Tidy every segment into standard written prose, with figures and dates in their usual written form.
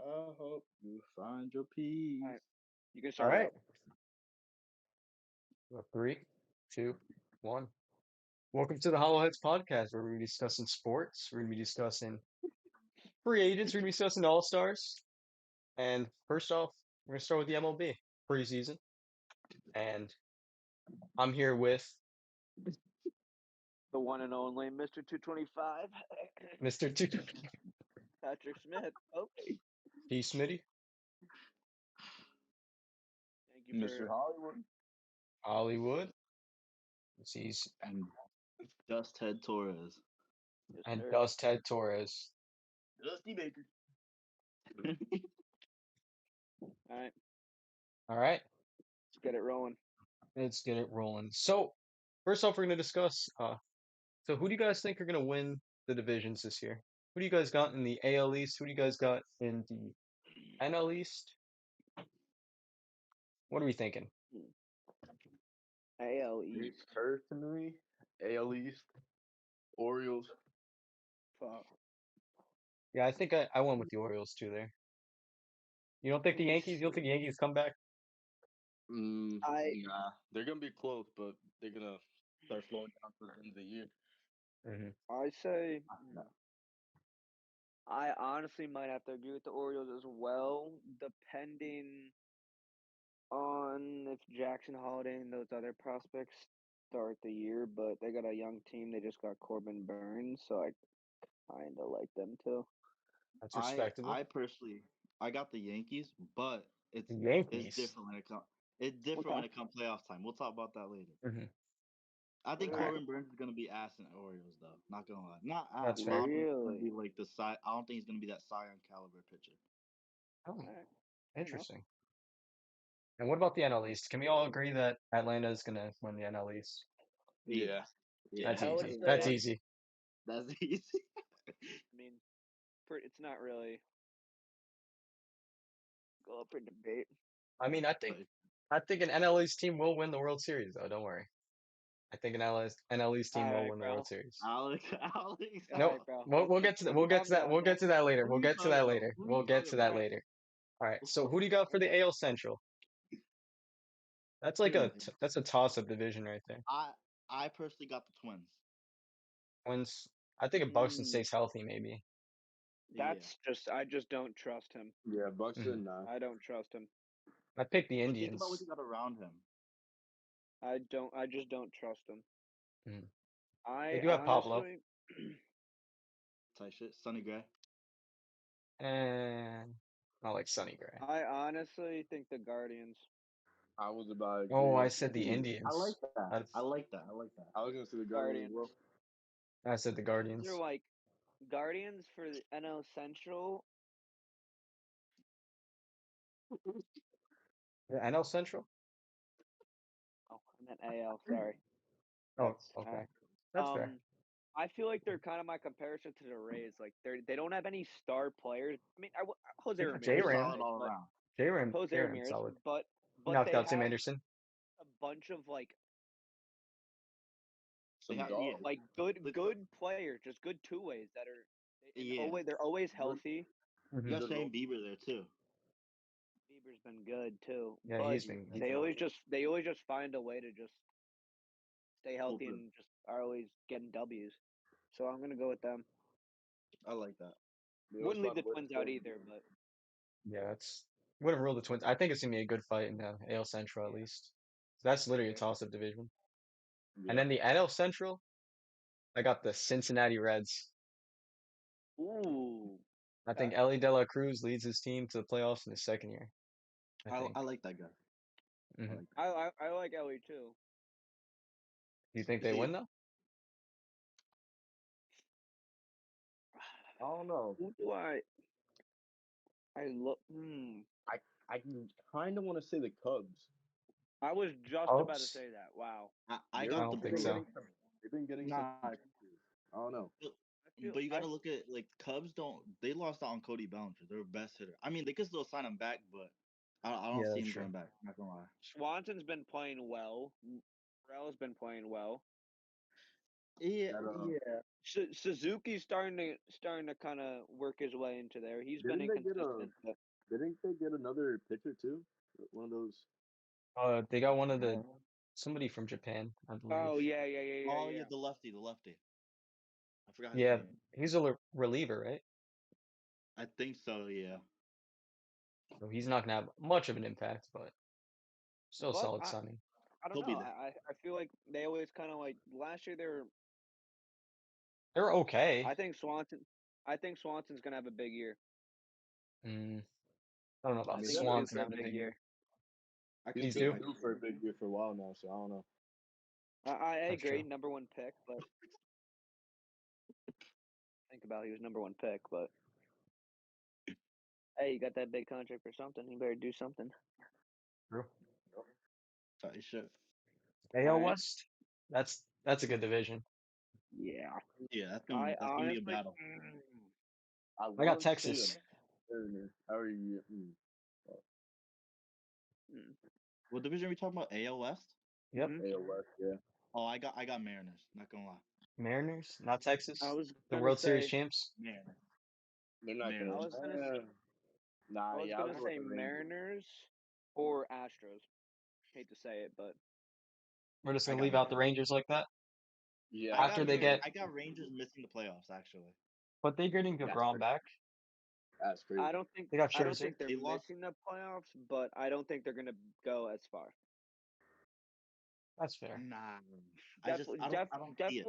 I hope you find your peace. All right, you can All start it right. up. Well, 3, 2, 1. Welcome to the Hollowheads podcast, where we're gonna be discussing sports. We're gonna be discussing free agents. We're gonna be discussing all stars. And first off, we're gonna start with the MLB preseason. And I'm here with The one and only Mr. 225, Mr. T. Patrick Smith. Oh, P. Smitty, thank you Mr. for. Hollywood Hollywood. He's and Dusthead Torres. Yes, and sir. Dust Ted Torres. Dusty Baker. All right, All right, let's get it rolling. let's get it rolling. So, first off, we're gonna discuss. So who do you guys think are gonna win the divisions this year? Who do you guys got in the AL East? Who do you guys got in the NL East? What are we thinking? AL Me East. personally, AL East, Orioles. Fuck. Yeah, I think I went with the Orioles too there. You don't think the Yankees? You don't think the Yankees come back? I Nah, they're gonna be close, but they're gonna start slowing down for the end of the year. Hmm. I say Nah. I honestly might have to agree with the Orioles as well, depending on if Jackson Holiday and those other prospects start the year. But they got a young team. They just got Corbin Burns, so I kind of like them too. That's I respectable. personally, I got the Yankees, but The it's Yankees. different when it comes. It's different when Okay. it comes playoff time. We'll talk about that later. Hmm. I think All right. Corbin Burns is gonna be ass in the Orioles though. Not gonna lie, not ass, That's but I fair. don't think he's gonna Really? be like the Cy. I don't think he's gonna be that Cy Young caliber pitcher. Oh, All right. Fair enough. interesting. And what about the NL East? Can we all agree that Atlanta is gonna win the NL East? Yeah, yeah, That's I would easy. yeah. That's say. easy. That's easy. I mean, it's not really go up for debate. I mean, I think an NL East team will win the World Series though. Don't worry. I think an NL East All team will right, win the World bro. Series. Alex, Alex, All Nope. right, bro. We'll get to that. We'll get Calm to that. down, We'll bro. get to that later. who We'll are you get to talking that about? later. Who are We'll you get talking to All that about? right. later. All right. So who do you got for the AL Central? That's like Hmm. that's a toss-up division right there. I I personally got the Twins. When's I think if Buxton Mm, stays healthy, maybe. Yeah, I just don't trust him. yeah, Hmm. Buxton. Nah, I don't trust him. I picked the but think about what Indians. you got around him. I just don't trust him. Hmm. They I do have Pablo, honestly, Type shit. Sonny Gray. and I like Sonny Gray. I honestly think the Guardians. I was about to agree Oh, I with said the you. I like Indians. that. I That's like that. I like that. I was gonna say the Guardians as Guardians. well. I said the They're Guardians. like Guardians for the NL Central. The NL Central. Oh, I meant AL. Sorry. Oh, That's okay. That's fair. um. I feel like they're kind of my comparison to the Rays. Like they don't have any star players. I mean, Jose J They're Ramirez is Ram, solid nice, all but around. Jose J Ram Ramirez, solid. He but knocked they out Tim have Anderson. a bunch of They Some have dog. yeah. good Look, good players, just good two ways that are and yeah. always they're always Look, healthy. you Hmm. got Good Shane role. Bieber there too. Bieber's been good too, Yeah, but He's he's been good. they always just find a way to just stay pull healthy through. and just are always getting W's. So I'm gonna go with them. I like that. They always Wouldn't leave find the a way to Twins stay out in the either, game. but Yeah, that's wouldn't rule the Twins. I think it's gonna be a good fight in the AL Central at yeah, least. That's for literally a sure. toss-up division. And Yeah. then the NL Central, I got the Cincinnati Reds. Ooh, I okay. think Ellie De La Cruz leads his team to the playoffs in his second year. I I think. like that guy. I Hmm. like I like Ellie too. Do you think that. they See, win though? I don't know. Who do I look? Hmm. I I kind of want to say the Cubs. I was just about to Cubs? say that. Wow. I I got the don't They've think been Brewers. so. getting they've been getting some Nah, pieces. I don't know. but, I feel but you got I to look at like Cubs. Don't they lost out on Cody Bellinger? Their best hitter. I mean, they could still sign him back, but I don't Yeah, see that's him true. coming back. Not gonna lie. Swanson's been playing well. Morel's been playing well. Yeah, That yeah. Suzuki's starting to kind of work his way into there. He's been Didn't they get a? inconsistent, but Didn't they get another pitcher too? One of those. They got one of the somebody from Japan, I believe. oh yeah. Oh yeah, the lefty. I forgot his Yeah, name. he's a reliever, right? I think so. Yeah. So he's not gonna have much of an impact, but still a But solid signing. I don't He'll be know. there. I feel like they always kind of like last year. They're okay. I think Swanson's gonna have a big year. Mm, I don't know I I about mean, think he's due Swanson for a having a big big year. year. he's He's been due. due for a big year for a while now, so I don't know. I That's agree, true. number one pick, but think about it, he was number one pick. But hey, you got that big contract for something. You better do something. True. Sorry, shit. AL All right. West. That's a good division. Yeah. Yeah, I that's gonna be a honestly. battle. I I got want to see Texas. them. Turner. How are you? Mm. What division are we talking about? AL West? Yep. Mhm. AL West, yeah. Oh, I got Mariners. Not gonna lie. Mariners, not I Texas. was The gonna World Series say. champs. Mariners. They're not I gonna. Mariners. was gonna. Nah, I was yeah, I'll gonna go with say the Rangers. Mariners or Astros. Hate to say it, but We're just I gonna got leave out the Mariners. Rangers like that. Yeah, I I After got think they so. get, I got Rangers missing the playoffs actually. but they getting That's DeGrom crazy. back. That's crazy. They got I don't Scherzer. think they're They lost. missing the playoffs, but I don't think they're gonna go as far. That's fair. Nah. Definitely, I don't see it.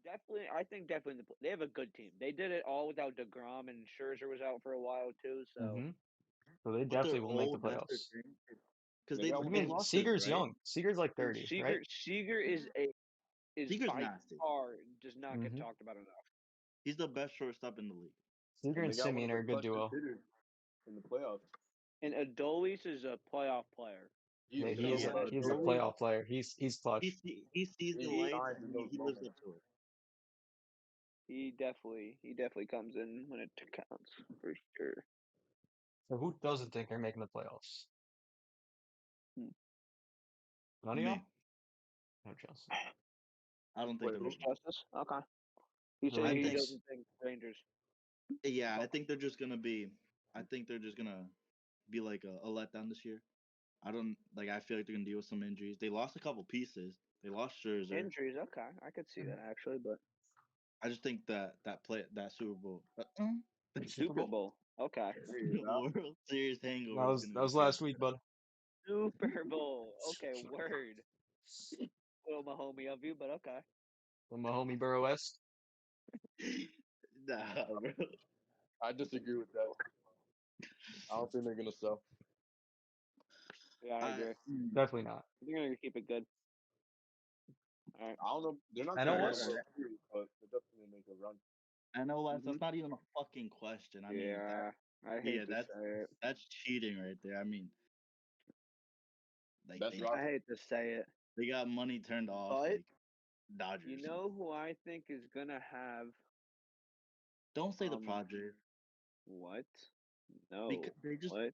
definitely. I think definitely they have a good team. They did it all without Degrom, and Scherzer was out for a while too. So Mm-hmm. So they But they're definitely will make the old. That's their playoffs. thing. Because They got What do one you they mean? lost Scherzer, Seager's right? young. Seager's like and 30, right? Seager is Seager's by nasty. far does not get Mm-hmm. talked about enough. He's the best shortstop in the league. Seager and and they got one Simeon of are the a good clutchest duo. hitters in the playoffs. And Adolis is a playoff player. He Yeah, is. You know Yeah, what? he's a Adolis, playoff player. He's clutch. he sees the he lights shines and in those he lives moments. up to it. He definitely comes in when it counts for sure. So who doesn't think they're making the playoffs? Hmm. None of y'all? Me, No, Chelsea. I don't think Wait, they're who? making it. Justice? Okay. He The said I he think, Rangers. doesn't think Rangers. yeah, I think they're just gonna be. I think they're just gonna be like a letdown this year. I don't like. I feel like they're gonna deal with some injuries. They lost a couple pieces. They lost Scherzer. Injuries, okay. I could see that actually, but I just think that Super Bowl, The Super Super Bowl? Bowl. Okay. There you go. World Series That hangover is was gonna that be was crazy. last week, bud. Super Bowl. Okay, word. Little Mahomie of you, but okay. The Mahomie Burrow esque. Nah, bro. I disagree with that. I don't think they're gonna sell. Yeah, I I agree. Definitely not. They're gonna keep it good. All right. I don't know. They're not I gonna know all make right, a all what's right. World Series, but they're definitely gonna make a run. I know Mhm. that's not even a fucking question. I mean, Yeah, I yeah, hate to say it. that's cheating right there. I mean, like Best I roster. hate to say it, they got money turned off but like you Dodgers. know who I think is gonna have Don't say the um Padres what? because No. they just What?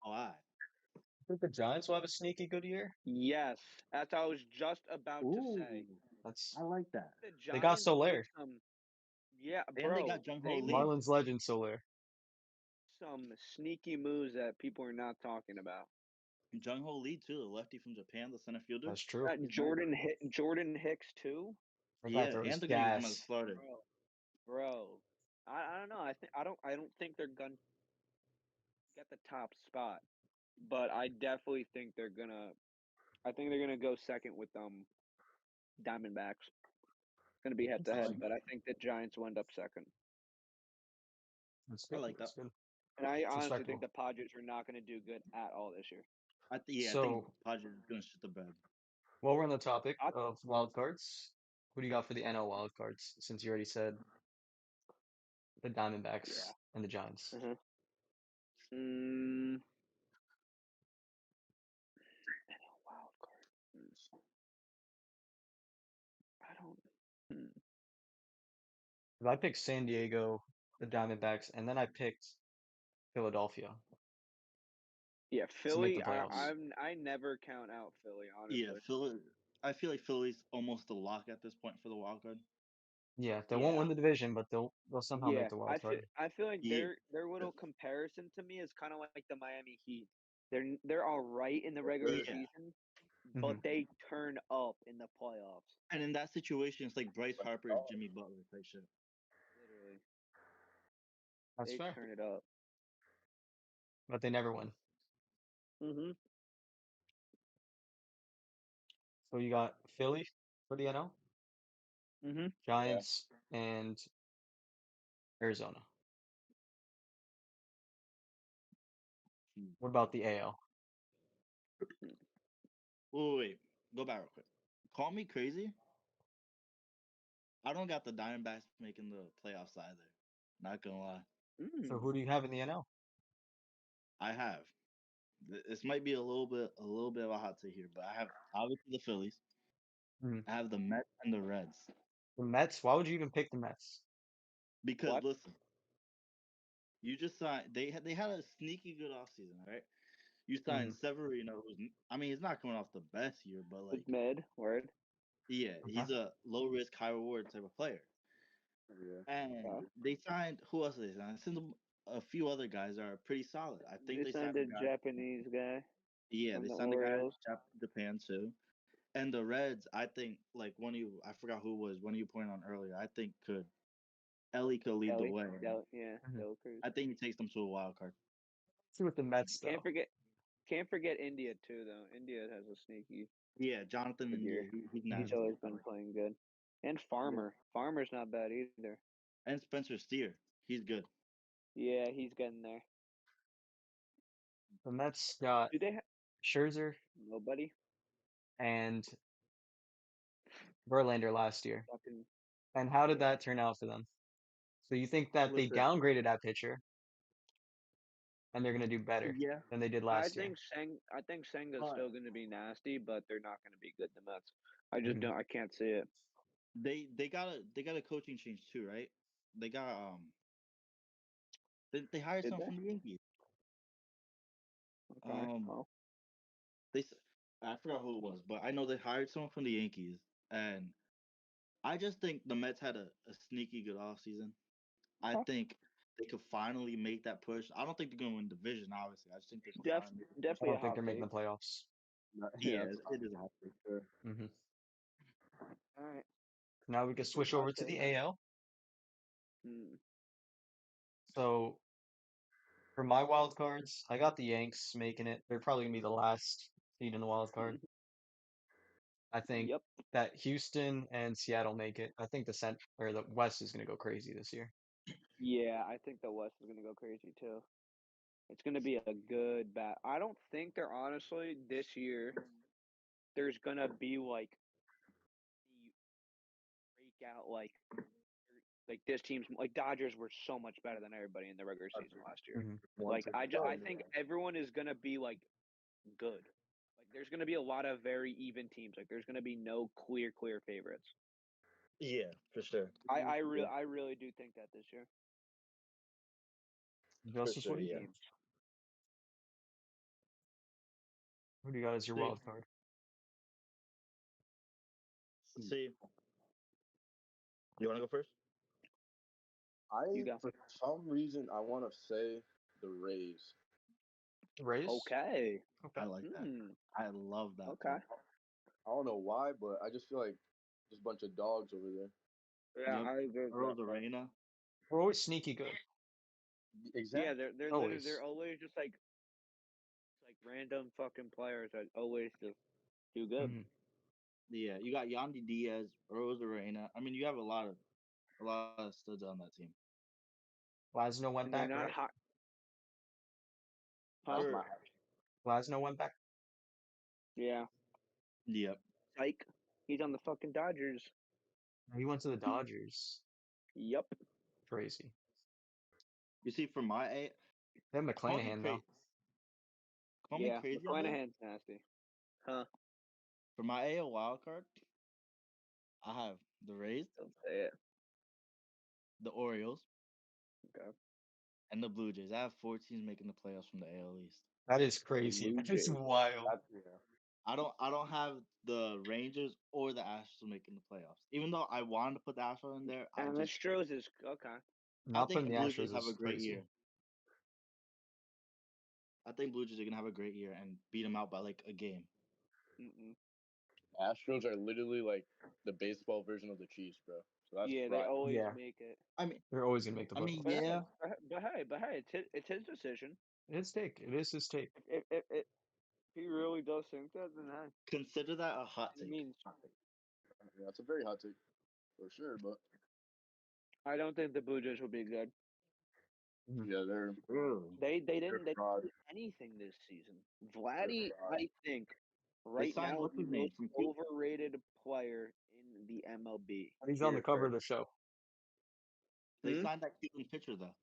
why. I think the Giants will have a sneaky good year. Yes, that's what I was just about to say. Ooh, That's I like that. The they got Giants with Soler. some, yeah, And they bro, got Jung Ho they Lee. made Marlins legend Soler. some sneaky moves that people are not talking about. Jung Ho Lee too, the lefty from Japan, the center fielder. That's true. He's nice. Jordan Hicks too, That guy Yeah, throws and they're gonna use him as a gas. starter. bro. I don't know. I don't think they're gonna get the top spot, but I definitely think they're gonna. I think they're gonna go second with Diamondbacks. It's gonna be head to I head, like but that. I think the Giants will end up second. That's I good. like that. That's good. And I It's honestly think respectable. the Padres are not going to do good at all this year. I think So Padres is gonna shit the bed. while we're on the topic I, of wild cards, who do you got for the NL wild cards? Since you already said the yeah. Diamondbacks and the Giants. Uh-huh. Mm, wild card. I don't. Hmm. 'Cause I picked San Diego, the Diamondbacks, and then I picked Philadelphia Yeah, to make the Philly. playoffs. I never count out Philly. Yeah, Honestly, Philly. I feel like Philly's almost a lock at this point for the wild card. Yeah, they won't win the division, but they'll somehow make Yeah, the wild card. I feel like Yeah. their little comparison to me is kind of like the Miami Heat. They're all right in the regular Yeah. season, Hmm. but they turn up in the playoffs. And in that situation, it's like Bryce Harper, Jimmy Butler type shit. Literally, That's they fair, turn it up. but they never win. Mhm. So you got Philly for the NL, Mhm. Giants, and Arizona. What about the AL? Wait. Go back real quick. Call me crazy. I don't got the Diamondbacks making the playoffs either. Not gonna lie. So Mm. who do you have in the NL? I have. This might be a little bit of a hot take here, but I have obviously the Phillies. Mhm. I have the Mets and the Reds. The Mets. Why would you even pick the Mets? Because What? listen, you just signed. They had a sneaky good offseason, right? You signed Mhm. Severino, I mean, he's not coming off the best year, but With like, mid word. yeah, Okay. he's a low risk, high reward type of player. Yeah. And Okay. they signed who else did they sign? They signed a few other guys that are pretty solid. I think They they signed signed a a guy. Japanese guy Yeah, from they the signed a guy Orioles. Japan too. And the Reds, I think, like one of you, I forgot who it was, one of you pointed on earlier. I think Ellie could lead the Kelly. way. Yeah, Mhm. Del Cruz. I think he takes them to a wild card. See with the Mets Can't though. forget can't forget India too though. India has a sneaky Yeah, Jonathan good India, year. he's He's Mhm. nasty. always been playing good. And Yeah. Farmer. Farmer's not bad either. And Spencer Steer, he's good. Yeah, he's getting there. The Mets got Do they have Scherzer nobody? and Verlander last year. Fucking And how did yeah. that turn out for them? So you think that they Listen, downgraded that pitcher and they're gonna do better yeah, than they did last year? I think Senga's but still gonna be nasty, but they're not gonna be good the Mets. I just Mhm. don't I can't see it. they got a coaching change too, right? They got they hired Did someone they? from the Yankees. Okay. Um, Well, they s- I forgot who it was, but I know they hired someone from the Yankees, and I just think the Mets had a sneaky good offseason. I okay. think they could finally make that push. I don't think they're gonna win division, obviously. I just think they could Def finally make the push. I definitely a don't think hot they're making take. the playoffs. Yeah, Yeah, that's it is a hot pick. for sure. Hmm. All right. Now we can Good switch hot over to take. the AL. Hmm. So for my wild cards, I got the Yanks making it. They're probably gonna be the last seed in the wild card. I think Yep. that Houston and Seattle make it. I think the West is gonna go crazy this year. Yeah, I think the West is gonna go crazy too. It's gonna be a good bat. I don't think they're honestly this year. There's gonna be like the breakout like this team's like Dodgers were so much better than everybody in the regular season last year. Hmm. Like I Yeah. think everyone is gonna be like good. Like there's gonna be a lot of very even teams. Like there's gonna be no clear favorites. Yeah, for sure. I really do think that this year. For Justice, sure, what do you Good yeah. think? teams. Who do you got as your See, wild card? see, you want to go first? You I go. for some reason I want to say the Rays. The Rays? Okay. Okay. I like that. Hmm. I love that Okay. pick. I don't know why, but I just feel like just a bunch of dogs over there. Yeah, Yep. I agree with that Earl part. Arena. We're always sneaky good. Yeah, Exactly. they're literally Always. they're always just like random fucking players that always just do good. Hmm. Yeah, you got Yandy Diaz, Earl Arena. I mean, you have a lot of studs on that team. Glasnow went And they're back, not right? hot, huh? That's my Or hype. Glasnow went back. Yeah. yep. Psych. He's on the fucking Dodgers. He went to the Dodgers. Yup. Crazy. You see, for my A, They have call me McClanahan crazy, now. call me Yeah. crazy on this. McClanahan's nasty. Huh? For my AL wild card, I have the Rays, Don't say it. the Orioles, Okay. and the Blue Jays. I have four teams making the playoffs from the AL East. That is crazy. Blue That is Jays. wild. That's yeah. I don't have the Rangers or the Astros making the playoffs. Even though I wanted to put the Astros in there, And the Astros is okay. I Not think putting the the Blue Jays Astros have a is great crazy. year. I think Blue Jays are gonna have a great year and beat them out by like a game. Mm-mm. Astros are literally like the baseball version of the Chiefs, bro. So that's Yeah, they fried. always Yeah. make it. I mean, They're always gonna make the playoffs. yeah. But hey, it's his decision. His take. It is his take. If he really does think that, then hey, Consider that a hot it take. means Yeah, that's a very hot take for sure. But I don't think the Blue Jays will be good. yeah, they're They they're didn't fraud. do anything this season. They're Vladdy, fraud. I think, They right signed now is what's the his name most from overrated player in the MLB. He's on the Period. cover of the show. They Hmm? signed that Cuban pitcher though.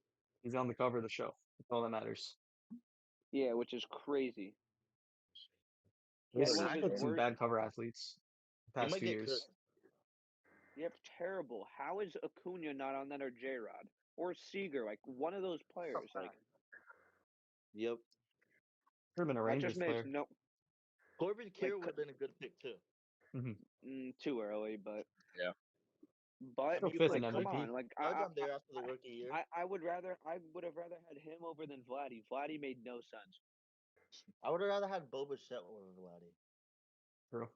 He's on the cover of the show. That's all that matters. Yeah, which is crazy. He They had one of his had some worst. bad cover athletes the He past might 2 get cut. years. Yep, terrible. How is Acuna not on that or J Rod or Seager? Like one of those players. Like Yep. Could have been a that just Rangers makes player. no Corbin like Carroll would have been a good pick too. too early, but Yeah. I mean, you fifth put in like come MVP. on, like Judge on there after the rookie year. I would have rather had him over than Vladdy. Vladdy made no sense. I would have rather had Bo Bichette over Vladdy. True.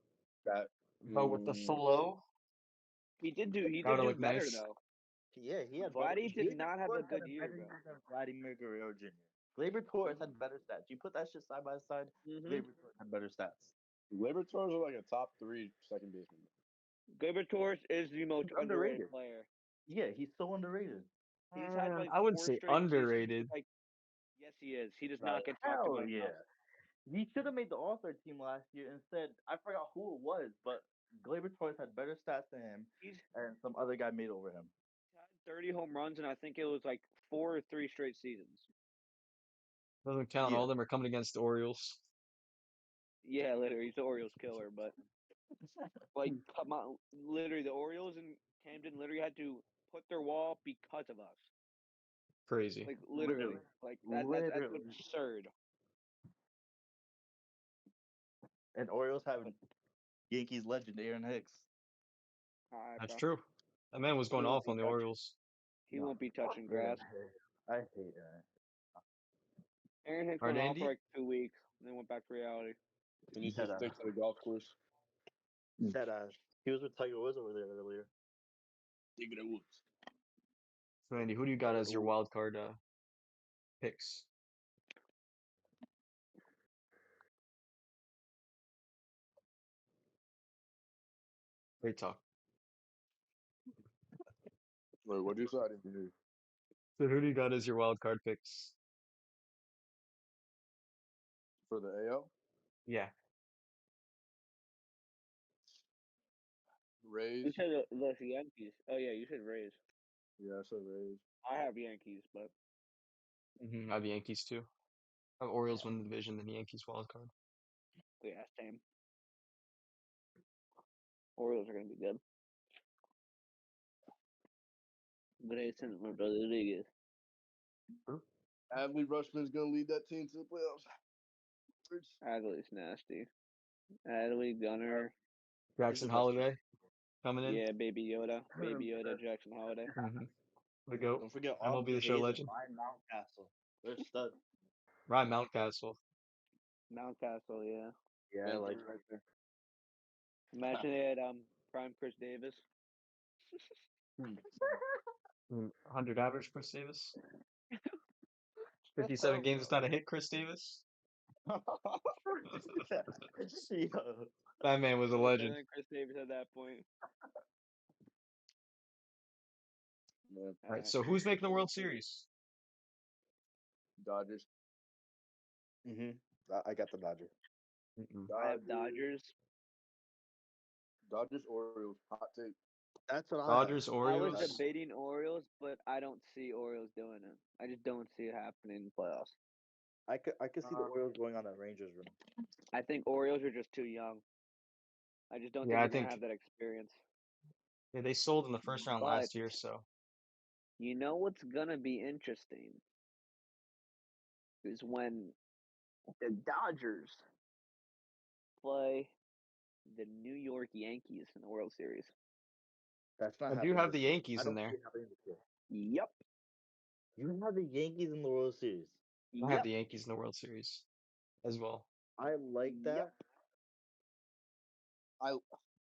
That. But with the flow, He did that would do look better nice. though. Yeah, he had Vladdy did Gleyber not have a Torres had good a year, better bro. year than Vladimir Guerrero Jr. Gleyber Torres had better stats. You put that shit side by side. Mm-hmm. Gleyber Torres had better stats. Gleyber Torres are like a top 3 second baseman. Gleyber Torres is the most He's underrated underrated. player. Yeah, he's so underrated. He's had like I wouldn't 4 say straight seasons. underrated. Like yes, he is. He does not get talked Hell about yeah. enough. He should have made the All Star team last year. Instead, I forgot who it was, but Gleyber Torres had better stats than him, He's and some other guy made over him. had 30 home runs, and I think it was like 4 or 3 straight seasons. Doesn't count. Yeah. All of them are coming against the Orioles. Yeah, literally, he's the Orioles killer. But like, come on, literally, the Orioles and Camden literally had to put their wall up because of us. Crazy. Like literally, like that's Literally. absurd. And Orioles have Yankees legend Aaron Hicks. All right, That's bro. true. That man was going off on the Orioles. He won't be touching Aaron grass. Hicks. I hate Aaron. Aaron Hicks All right, went off Andy? for like 2 weeks, and then went back to reality. He needs to Dead stick to the golf course. Dead ass. He was with Tiger Woods over there earlier. Dig it at Woods. So, Andy, who do you got as your wild card picks? Great talk. Wait, what'd you say? I didn't hear. So, who do you got as your wild card picks? For the AL? Yeah. Rays. You said the Yankees. Oh yeah, you said Rays. Yeah, I said Rays. I have Yankees, but I have Yankees too. I have Orioles win the division, then Yankees wild card. yeah, same. Orioles are gonna be good. Grayson Rodriguez. Adley Rushman's gonna lead that team to the playoffs. Adley's nasty. Adley, Gunner. Jackson the best. Holiday coming in. Yeah, Baby Yoda. Baby Yoda, Jackson Holiday. The GOAT. Don't forget MLB Austin The Show Hayes and legend. Ryan Mountcastle. They're studs. Ryan Mountcastle. Mountcastle, yeah. Yeah, like right there. Imagine they had prime Chris Davis. 100 average, Chris Davis. 57 games without a hit, Chris Davis. Yo. That man was a Better legend. than Chris Davis at that point. Yeah. All right, so who's making the World Series? Dodgers. I got the Dodgers. I have Dodgers. Dodgers, Orioles. Hot take. That's what Dodgers, I Orioles. was debating Orioles, but I don't see Orioles doing it. I just don't see it happening in the playoffs. I could see the Orioles going on that Rangers run. I think Orioles are just too young. I just don't Yeah, think I they're think gonna have that experience. yeah, they sold in the first round But last year, so you know what's gonna be interesting is when the Dodgers play the New York Yankees in the World Series. That's not I do happening have this the year. Yankees I in don't see there. it happening this year. Yep. You have the Yankees in the World Series. I have Yep. the Yankees in the World Series as well. I like Yep. that. I,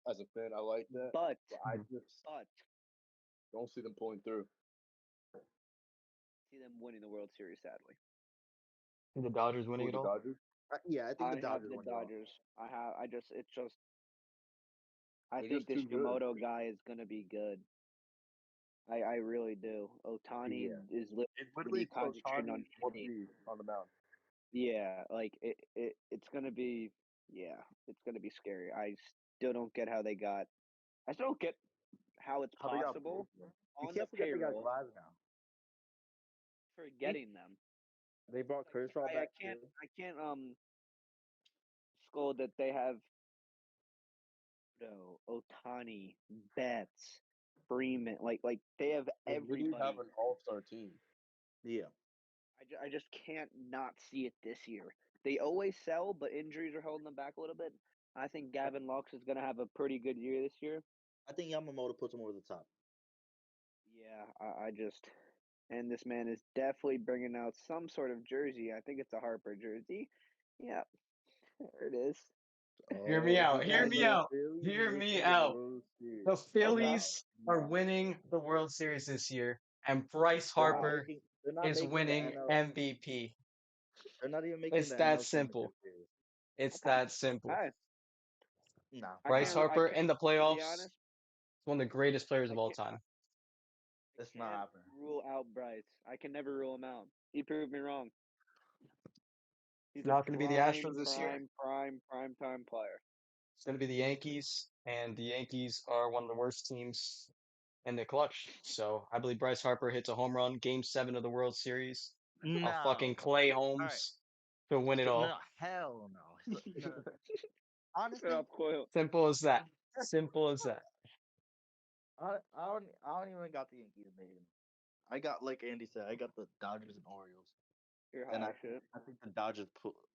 as a fan, I like that. But I just but don't see them pulling through. see them winning the World Series. Sadly, And the Dodgers winning For it the all. Dodgers, Yeah, I think I the have Dodgers the win it all. Dodgers. It's just. I they're think just this too good. Yamamoto guy is gonna be good. I really do. Otani Yeah. is It's literally literally concentrating on Otani or hitting. me on the mound. Yeah, like it's gonna be. Yeah, it's gonna be scary. I still don't get how they got. I still don't get how it's How they got possible both. You on the can't forget they got payroll Glass now. for getting them. They brought Like, Kershaw I back can't too. I can't scold that they have Otani, Betts, Freeman. Like they have They literally have everybody. an all-star team. Yeah. I just can't not see it this year. They always sell, but injuries are holding them back a little bit. I think Gavin Lux is going to have a pretty good year this year. I think Yamamoto puts them over the top. Yeah, I just. And this man is definitely bringing out some sort of jersey. I think it's a Harper jersey. Yeah, there it is. Hear me Oh, out. he Hear got me the out. Phillies Hear me making the out. World Series. The Okay. Phillies are No. winning the World Series this year, and Bryce They're not Wow. Harper making. They're not is making the winning NL. MVP. They're not even making It's the that NL simple. Championship Series. It's Okay. that simple. Hey, No. Bryce I Harper can't. in the To be playoffs honest, is one of the greatest players I of all can't. time. I It's not can't happening. rule out Bryce. I can never rule him out. He proved me wrong. It's He's a not going to be the Astros this year. prime time player. It's going to be the Yankees, and the Yankees are one of the worst teams in the clutch. So I believe Bryce Harper hits a home run, Game 7 of the World Series. A fucking No. Clay All right. Holmes to win it No. all. Hell no. No. Shut Honestly, up, Coyle. Simple as that. Simple as that. I don't even got the Yankees made. I got, like Andy said, I got the Dodgers and Orioles, You're and high as shit. I think the Dodgers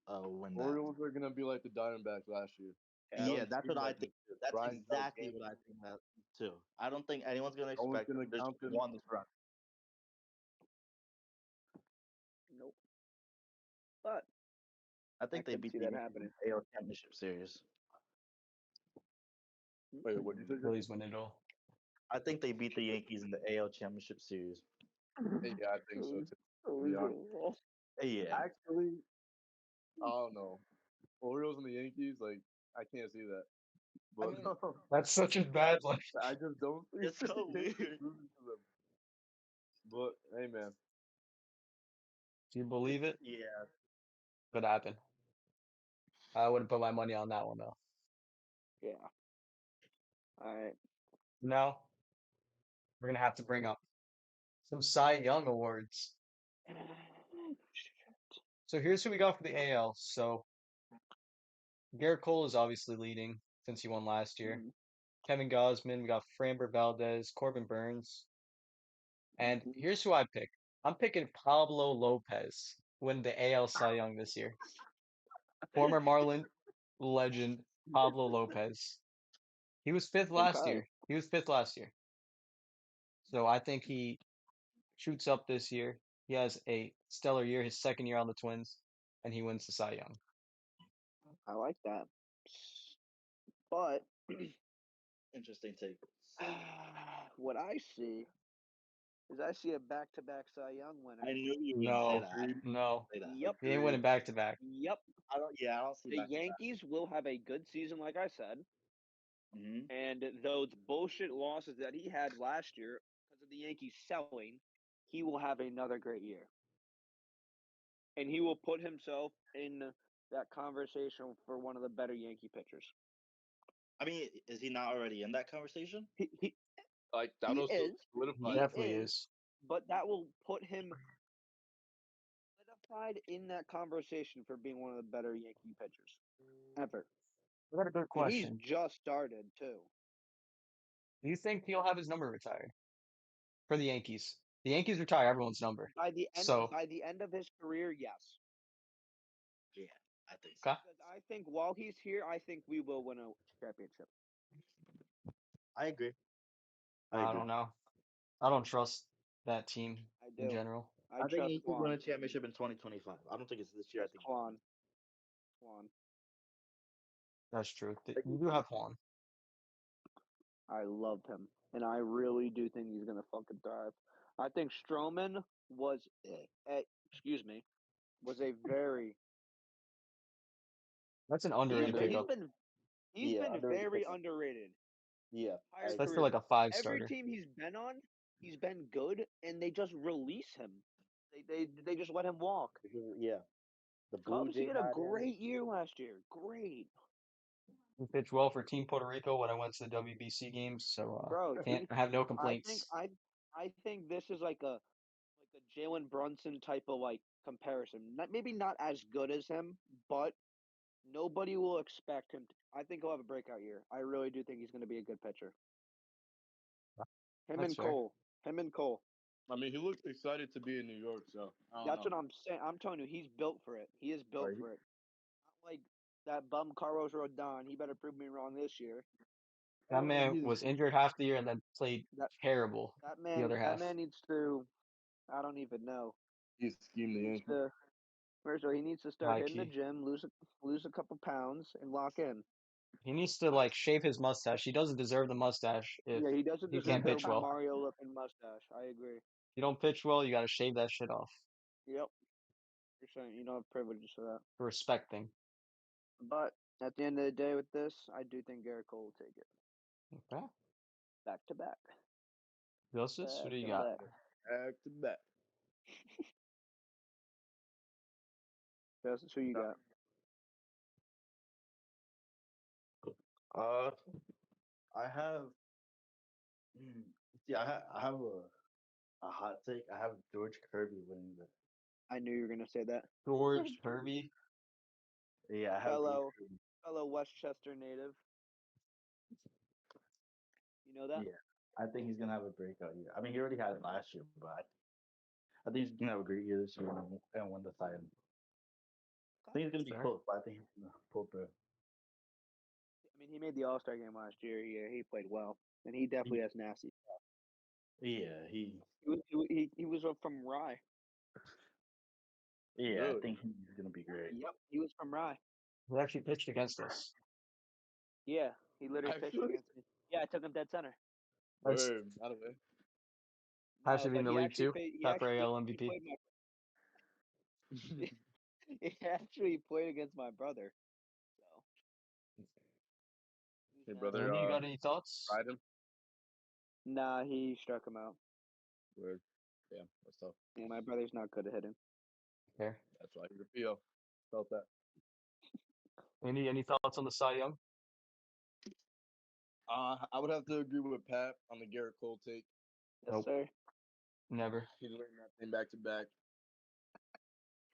win that. Orioles are gonna be like the Diamondbacks last year. Yeah. Yeah, Young that's team what I that think just too. That's grinds out exactly games. what I think that too. I don't think anyone's gonna No one's expect gonna them to just count them. go on this run. Nope. But I I think they could beat see the that Yankees in happening. the AL Championship Series. Wait, what did you say? Phillies win it all. I think they beat the Yankees in the AL Championship Series. Hey, yeah, I think so too. To be honest. Yeah, Actually, I don't know. Orioles and the Yankees, like I can't see that. I But mean, That's such a bad like. I just don't see it's the so Yankees weird. losing to them. But hey, man, Do you believe it? Yeah, Could happen. I wouldn't put my money on that one though. Yeah. All right. Now we're gonna have to bring up some Cy Young awards. So here's who we got for the AL. So Garrett Cole is obviously leading since he won last year. Mhm, Kevin Gausman, we got Framber Valdez, Corbin Burns, and mhm. here's who I pick. I'm picking Pablo Lopez win the AL Cy Young this year. Former Marlin legend Pablo Lopez. He was fifth last Okay. year. He was fifth last year. So I think he shoots up this year. He has a stellar year, his second year on the Twins, and he wins the Cy Young. I like that. But interesting take. what I see is I see a back-to-back Cy Young winner. I knew you wouldn't say No, that. agreed. no. Say that. Yep. He ain't winning back to back. Yep. I don't. Yeah, I don't see The back to back. Yankees will have a good season, like I said, Hmm. and those bullshit losses that he had last year because of the Yankees selling, he will have another great year. And he will put himself in that conversation for one of the better Yankee pitchers. I mean, is he not already in that conversation? He Like that he was is He solidified. he definitely is, is. but that will put him solidified in that conversation for being one of the better Yankee pitchers ever. I got a good And he's question. just started too. Do you think he'll have his number retired for the Yankees? The Yankees retire everyone's number. So By the end of his career, yes. Yeah. I think so. Okay. Because I think while he's here, I think we will win a championship. I agree. I I agree. don't know. I don't trust that team I in do. general. I I think trust Yankees win Juan. a championship in 2025. I don't think it's this year. I Trust think Juan. Juan. That's true. it's You do have Juan. I love him, and I really do think he's gonna fucking thrive. I think Stroman was, excuse me, was a very That's an he's underrated been he's underrated. pickup, been he's Yeah, been underrated very pickup. underrated Yeah, I entire agree. especially career. like a five Every starter. team he's been on, he's been good, and they just release him. They just let him walk. Yeah, the Blue Cubs, he Jays had a had him. great year last year. Great, He pitched well for Team Puerto Rico when I went to the WBC games, so bro. can't have no I think complaints. I think this is like a Jalen Brunson type of like comparison. Not maybe not as good as him, but nobody will expect him. I think he'll have a breakout year. I really do think he's going to be a good pitcher. Him That's and fair. Cole. Him and Cole. I mean, he looks excited to be in New York, so I don't That's know. what I'm saying. I'm telling you, he's built for it. He is built Right. for it. Not like that bum Carlos Rodon. He better prove me wrong this year. That man He's was injured half the year and then played That terrible that the man other that half. man needs to. I don't even know. he's schemed He the needs Yankees. to. First of all, he needs to start High hitting the key. gym, lose a couple pounds, and lock in. He needs to like shave his mustache. He doesn't deserve the mustache if Yeah, he doesn't he deserve can't the pitch well. Mario looking mustache. I agree. You don't pitch well, you got to shave that shit off. Yep. You're saying you don't have privileges for that. Respect thing. But at the end of the day, with this, I do think Garrett Cole will take it Okay. back to back, Justice, what back do you to got? back. Back to back. That's who you got. Uh, I have. mm, See, I have a hot take. I have George Kirby winning the. I knew you were gonna say that. George Kirby. Yeah, I have George Fellow Kirby. fellow Westchester native. You know that? Yeah, I think he's gonna have a breakout year. I mean, he already had it last year, but I think he's gonna have a great year this year and win the title. I think it's gonna be Fair. close, but I think he's gonna pull through. I mean, he made the All Star game last year. He played well, and he definitely has nasty. Yeah, He was from Rye. yeah, I Really? think he's gonna be great. Yep, he was from Rye. He actually pitched against us. Yeah, he literally pitched Actually, against me. Yeah, I took him dead center. That's word. I don't know. No, Actually be in but the he league actually too. played. He Top for actually AL he MVP. played my. He actually played against my brother. So he's Hey, nasty. brother, Andy, you got any thoughts? ride him. Nah, he struck him out. Word. Yeah, that's tough. Yeah, my brother's not good at hitting. Fair. That's why he's a PO. Felt that. Andy, any thoughts on the Cy Young? I would have to agree with Pat on the Garrett Cole take. Yes, Nope. sir. Never. He's winning that thing back to back.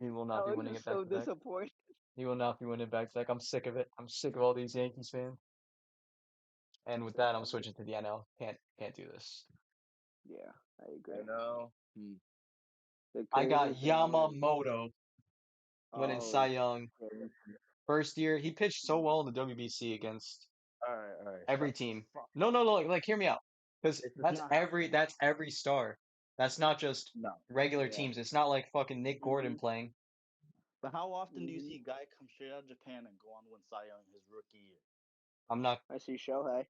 He will not be Alex winning is it back so to back. disappointed. He will not be winning it back to back. I'm sick of it. I'm sick of all these Yankees fans. And with that, I'm switching to the NL. Can't do this. Yeah, I agree. I know. The I got craziest thing is, Yamamoto winning oh, Cy Young. shit. First year, he pitched so well in the WBC against All right. every Shut team. the fuck. No, like hear me out. Because It's just not happening. that's every star. That's not just No. regular Yeah. teams. It's not like fucking Nick Gordon Mhm. playing. But how often do you Mhm. see a guy come straight out of Japan and go on win Cy Young his rookie year? I'm not I see Shohei.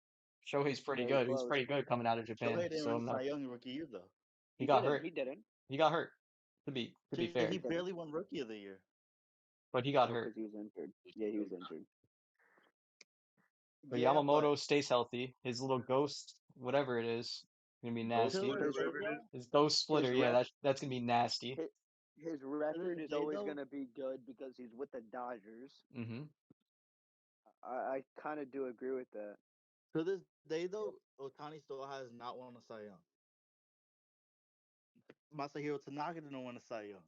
Shohei's pretty Very good. He's close. pretty good coming out of Japan. Shohei didn't So win I'm Cy not Young rookie year though. he He got didn't. hurt. He didn't. He got hurt. To be He fair. He didn't. barely won rookie of the year. But he got Oh, hurt. because he was injured. Yeah, he was injured. But Yeah, but Yamamoto stays healthy. His little ghost, whatever it is, gonna be Ghost nasty. Killer, His Whatever it is. His ghost splitter, his yeah, rep that's gonna be nasty. his, his to this record is day always though, gonna be good because he's with the Dodgers. Mm-hmm. I kind of do agree with that. to this day though, Otani still has not won a Cy Young. Masahiro Tanaka didn't win a Cy Young.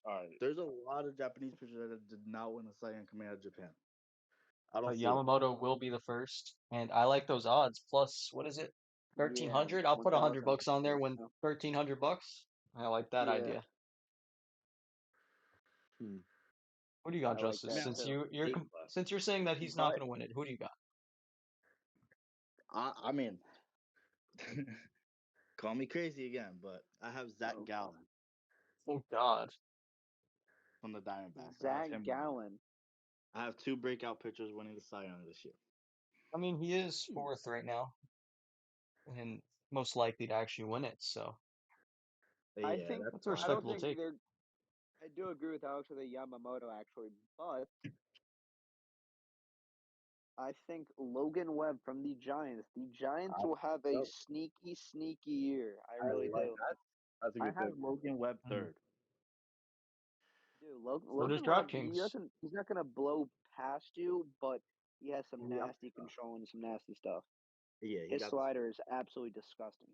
All right. There's a lot of Japanese pitchers that did not win a Cy Young coming out of Japan. I don't But see it. Yamamoto will be the first, and I like those odds. Plus, what is it? thirteen Yeah, hundred. I'll put 1,000. $100 on I there think when so. $1,300. I like that Yeah, idea. Hmm. Who do you got, I like Justice? that Since too. since you're saying that he's not But going to win it, who do you got? I mean, call me crazy again, but I have Zach Oh, Gallen Oh God. from the Diamondbacks. I have Zach him winning. Gallen. I have two breakout pitchers winning the Cy Young this year. I mean, he is fourth right now, and most likely to actually win it. So But I yeah, think that's a I don't respectable think take. they're. I do agree with Alex with the Yamamoto actually, but I think Logan Webb from the Giants. The Giants will have a Yep. sneaky year. I I really like do. That's a I good have pick. Logan Webb Mhm. third. Dude, So does Logan Webb, he DraftKings. doesn't. He's not gonna blow past you, but he has some Yep. nasty control and some nasty stuff. Yeah, he His got. slider is absolutely disgusting.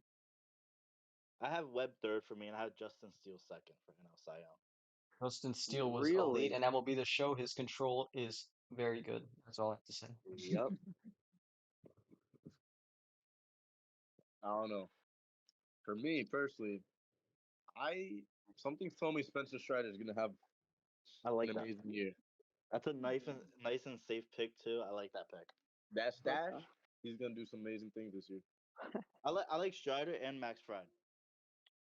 I have Webb third for me, and I have Justin Steele second for NL Cy Young. Justin Steele was elite, Really? and MLB The Show, his control is very good. That's all I have to say. Yep. I don't know. For me personally, I something told me Spencer Strider is gonna have I an like that. amazing year. That's a nice and safe pick too. I like that pick. That stash, Okay. he's gonna do some amazing things this year. I like Strider and Max Fried.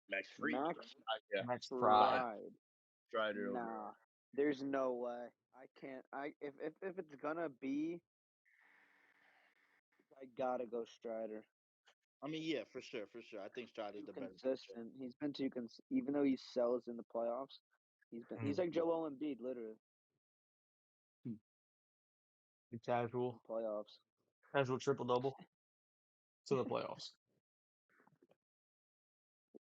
Max Freed, Max yeah, Max Fry. Pride. Strider over. Nah, there's no way. I can't. If it's gonna be, I gotta go Strider. I mean, yeah, for sure, for sure. I think Strider's Too the better pitcher. consistent. He's been too even though he sells in the playoffs, he's Mhm. like Joel Embiid literally Casual, in playoffs. casual triple double to the playoffs.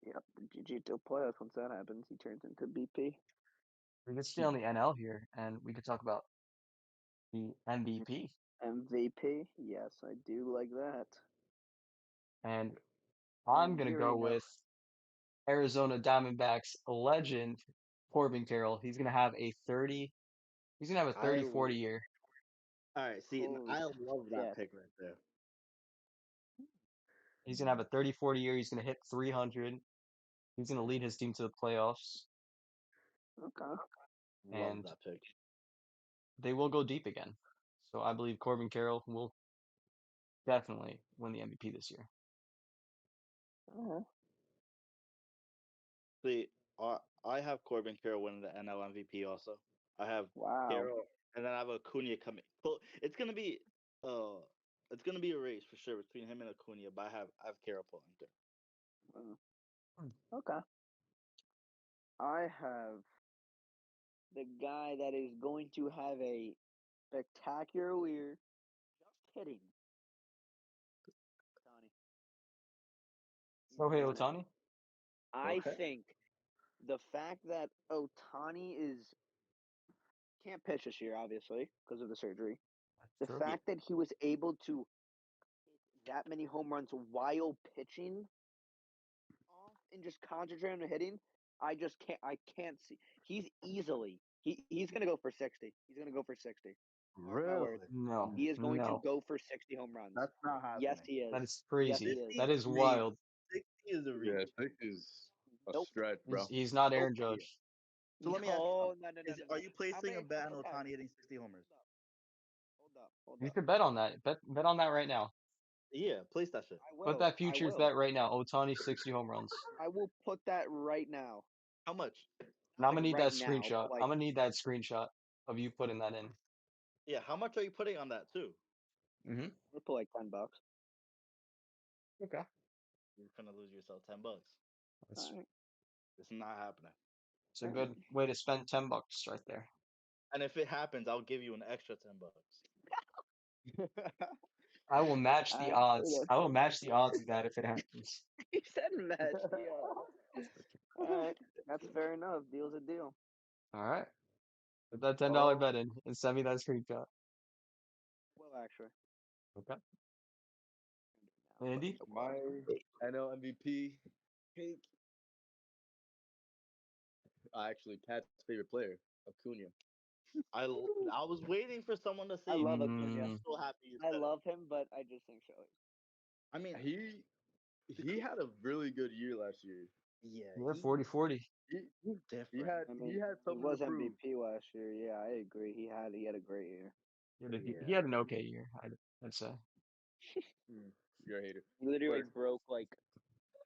Yep, the GG to playoffs. Once that happens, he turns into BP. We could stay on the NL here, and we could talk about the MVP. MVP. Yes, I do like that. And I'm And gonna you go already know. with Arizona Diamondbacks legend Corbin Carroll. He's gonna have a I 30-40 year. all right. See, Holy I love that shit. pick right there. He's gonna have a 30-40 year. He's gonna hit 300. He's gonna lead his team to the playoffs, Okay. Love and that pick. they will go deep again. So I believe Corbin Carroll will definitely win the MVP this year. Uh-huh. See, I have Corbin Carroll winning the NL MVP also. I have Wow. Carroll, and then I have Acuna coming. Well, uh, it's gonna be a race for sure between him and Acuna, but I have Carroll pulling through. Okay. I have the guy that is going to have a spectacular year. Just kidding. Tony. He's Shohei done it. Ohtani? I Okay. think the fact that Otani can't pitch this year, obviously, because of the surgery. That's The true. Yeah. fact that he was able to hit that many home runs while pitching off and just concentrate on hitting, I can't see. He's gonna go for 60. He's gonna go for 60. Mark my Really? words. No, He is going to no, go for 60 home runs. That's not Yes, happening. he is. that is Yes, he crazy. 60 is. That is is a reach. wild. 60 is a Yeah, reach. 6 is a Nope. stretch, bro. He's not Aaron Okay. Judge. So let me ask you No, something. no, no, no, no, Are no. you How placing a many? bet on Okay. Otani hitting 60 homers? Hold up. Hold You up. could bet on that. Bet on that right now. Yeah, place that shit. I Put will. that I futures will. bet right now. Otani 60 home runs. I will put that right now. How much? And Not I'm like gonna need right that now, screenshot. but like I'm gonna need that screenshot of you putting that in. Yeah, how much are you putting on that too? Mm-hmm. we'll put like $10. Okay. You're gonna lose yourself $10. That's All right. It's not happening. it's a good way to spend $10 right there. And if it happens, I'll give you an extra $10. I will match the I odds. I will match the odds of that if it happens. you said match the odds. All right, that's fair enough. Deal's a deal. All right. Put that $10 Oh, bet in and send me that screenshot. well, actually, Okay. now, but Andy? it will. My NL MVP pick, actually Pat's favorite player, Acuna. I was waiting for someone to I say love Acuna, and Acuna. I'm so happy you I said it. love him, but I just think so. I mean, He had a really good year last year. yeah, Yeah, he 40-40. He's he different. had I he mean, had he something to was prove. MVP last year. Yeah, I agree. He had a great year. He had an okay year, I'd say. You're a hater. He literally But like broke like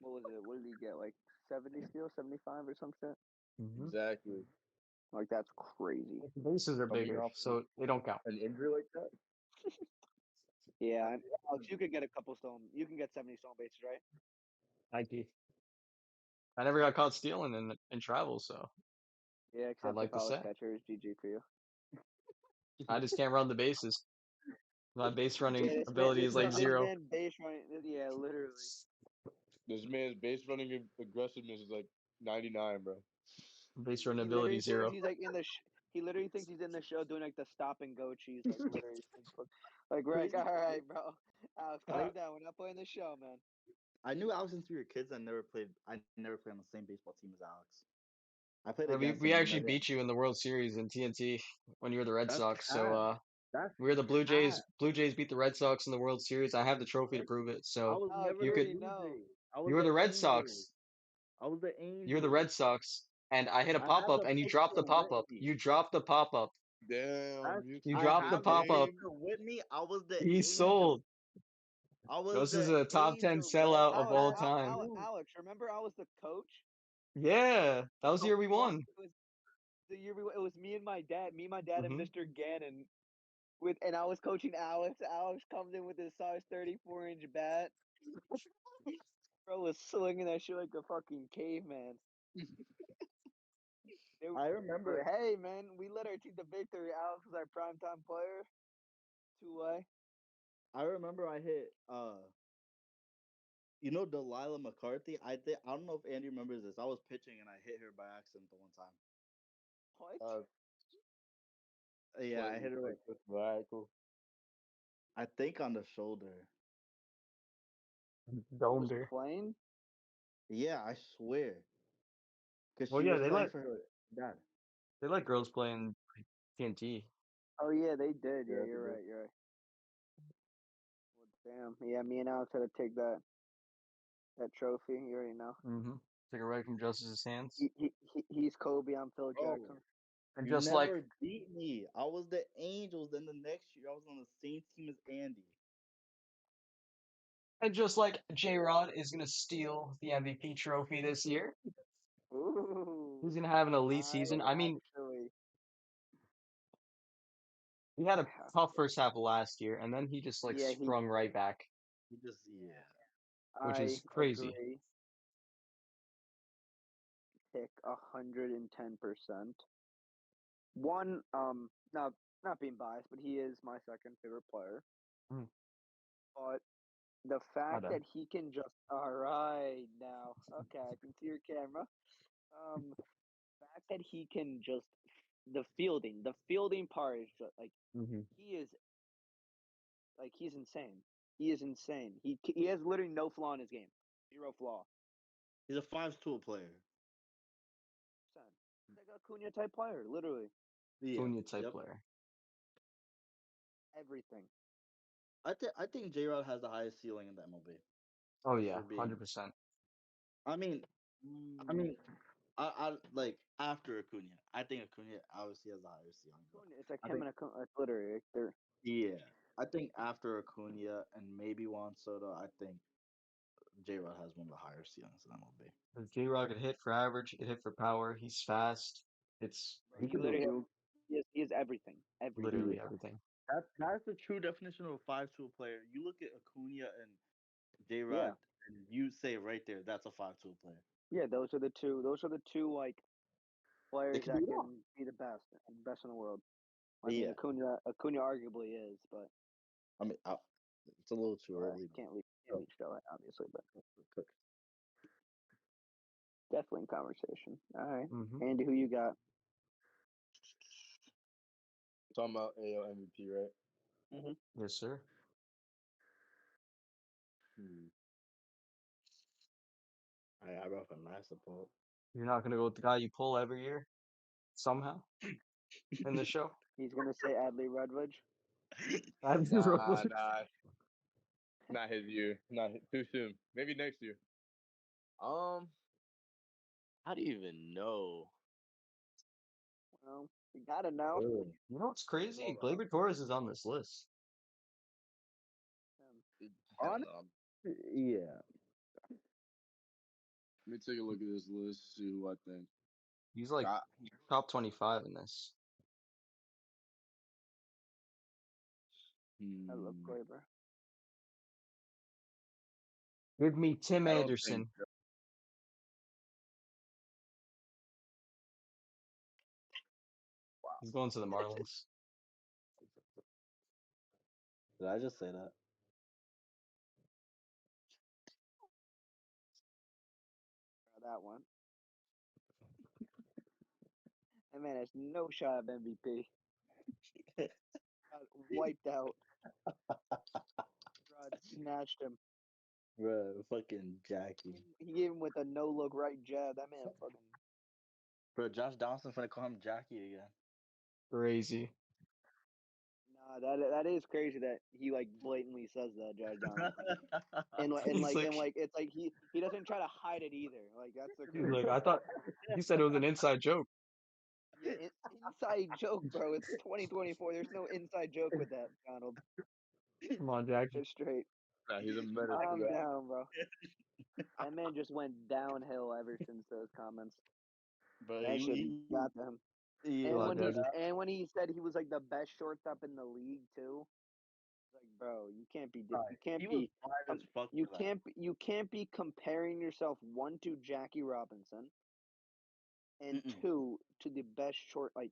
what was it? What did he get? Like 70 steals, 75 or some shit. Mm-hmm. exactly. Like that's crazy. The bases are Coming bigger, off so they don't count. an injury like that. Yeah, Alex, you could get a couple stone. You can get 70 stone bases, right? Nike. I never got caught stealing in travel, so Yeah, I'd except like if to I was say catcher, GG for you. I just can't run the bases. My base running Yeah, ability is like this zero. man base running. Yeah, literally. This man's base running aggressiveness is like 99, bro. Base running He ability literally thinks zero. he's like in the. He literally thinks he's in the show doing like the stop and go cheese. Like literally, like Rick. All right, bro. Alex, calm down. We're not playing the show, man. I knew Alex since we were kids. I never played on the same baseball team as Alex. I played Yeah, against we him. actually beat you in the World Series in TNT when you were the Red That's Sox. So cat. That's we were the Blue Jays. cat. Blue Jays beat the Red Sox in the World Series. I have the trophy to prove it. I So was Alex, never you you the could already Blue know. Jay. I was you were the the Red Angels. Sox. I was the You're the Angels. Red Sox, and I hit a I pop have up, the and you dropped the picture pop with up. me. You dropped the pop up. Damn, you You I dropped the have the pop up. game. picture with me. I was the He Angels. sold. I was This is the a top 10 Angels, bro. sellout of Alex, all I have time. proof. Alex, remember I was the coach. Yeah, that was the The year we fuck? won. It was the year it was me and my dad, and Hmm. Mr. Gannon. And I was coaching Alex. Alex comes in with his size 34-inch bat. Bro was slinging that shit like a fucking caveman. I But remember. hey, man, we led our team to victory. Alex was our primetime player. Two-way. I remember. I hit. Delilah McCarthy. I don't know if Andy remembers this. I was pitching and I hit her by accident the one time. What? Uh, Yeah, I slightly hit her like radical. I think on the shoulder. Was Domed her. playing? Yeah, I swear. Because Well, she yeah, was playing for her dad. they let girls play in TNT. Oh yeah, they did. Yeah, Yeah, you're right. You're right. Well, damn. Yeah, me and Alex had to take that trophy. You already know. Mm-hmm. Took it right from Justice's hands. He's Kobe. I'm Phil Bro, Jackson. And you just like never beat me. I was the Angels. Then the next year, I was on the same team as Andy. J-Rod is gonna steal the MVP trophy this year. Ooh, He's gonna have an elite I season. I mean, actually, he had a tough first half of last year, and then he just like yeah, sprung right back, He just, yeah. which I is crazy. agree. Pick 110%. One, now not being biased, but he is my second favorite player. Mm, But the not fact done. that he can just all right now, okay, I can see your camera. Fact that he can just the fielding part is just like Mm-hmm. he is like he's insane. He is insane. He has literally no flaw in his game, zero flaw. He's a five-tool player. He's like a Cunha type player, literally Yeah. Cunha type Yep. player. everything. I think J Rod has the highest ceiling in the MLB. Oh If yeah, we're being, 100%. I mean, I Mm, mean, I like after Acuna. I think Acuna obviously has the higher ceiling, but Cunha, it's like I him think and like, literally like they're yeah, I think after Acuna and maybe Juan Soto, I think J Rod has one of the higher ceilings in MLB. J-Rod could hit for average, he could hit for power. He's fast. It's bro, He he could do literally both. he has everything, everything. Yeah. literally everything. That's the true definition of a five-tool player. You look at Acuna and J Yeah, Rod, and you say right there, that's a five-tool player. yeah. Those are the two. Those are the two like They players can do that it can all. be the best in the world. I mean, Yeah, Acuna arguably is, but I mean, it's a little too well, early. can't leave show it obviously, but But definitely in conversation. All right, Mm-hmm. Andy, who you got? Talking about AL MVP, right? Mm-hmm. Yes, sir. Hmm. I brought a nice support. You're not gonna go with the guy you pull every year somehow in the show. He's gonna say Adley Rutledge. That's Nah, not his year. Too soon. Maybe next year. Um, How do you even know? Well, you gotta know. Really? You know what's crazy? Hold on. Gleyber Torres is on this list. Hell On no. yeah. Let me take a look at this list, see who I think. He's like Got, top 25 in this. I love hmm, Glaber. Give me Tim I don't think. Anderson. He's going to the Marlins. Did I just say that? That one. That man has no shot of MVP. Got wiped out. Rod snatched him. Bro, fucking Jackie. He gave him with a no look right jab. That man fucking. Bro, Josh Donaldson's gonna call him Jackie again. Crazy. Nah, that is crazy that he like blatantly says that, Josh Donaldson. And like He's like, it's like he doesn't try to hide it either. Like that's the he's crazy like, I part. thought he said it was an inside joke. Yeah, inside joke, bro. It's 2024. There's no inside joke with that, Donald. Come on, Jackie. Get straight. nah, he's a menace. Calm bro. down, bro. That man just went downhill ever since those comments. Bro, That shit got to him. yeah, Come on, Jackie. And when he said he was like the best shortstop in the league too, like bro, you can't be he was fine as fuck for that. you can't be comparing yourself one to Jackie Robinson and Mm-mm. two to the best short. Like,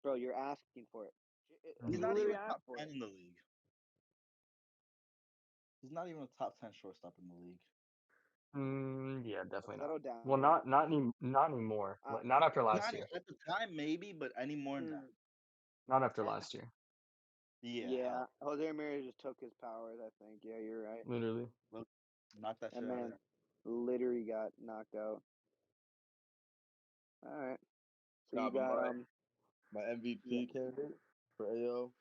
bro, you're asking for it. He's You not literally even asked top for 10 it. in the league. He's not even a top 10 shortstop in the league. Yeah, definitely not. Settle down, Well, bro. not anymore. Uh, Not after last Not year. at the time, maybe, but anymore now. Not after last year. Yeah, Yeah, hell. Jose Ramirez just took his powers. I think. Yeah, you're right. Literally. Look, knock that That shit out of man there. literally got knocked out. All right. So Nah, you but got my yeah. MVP candidate for AO.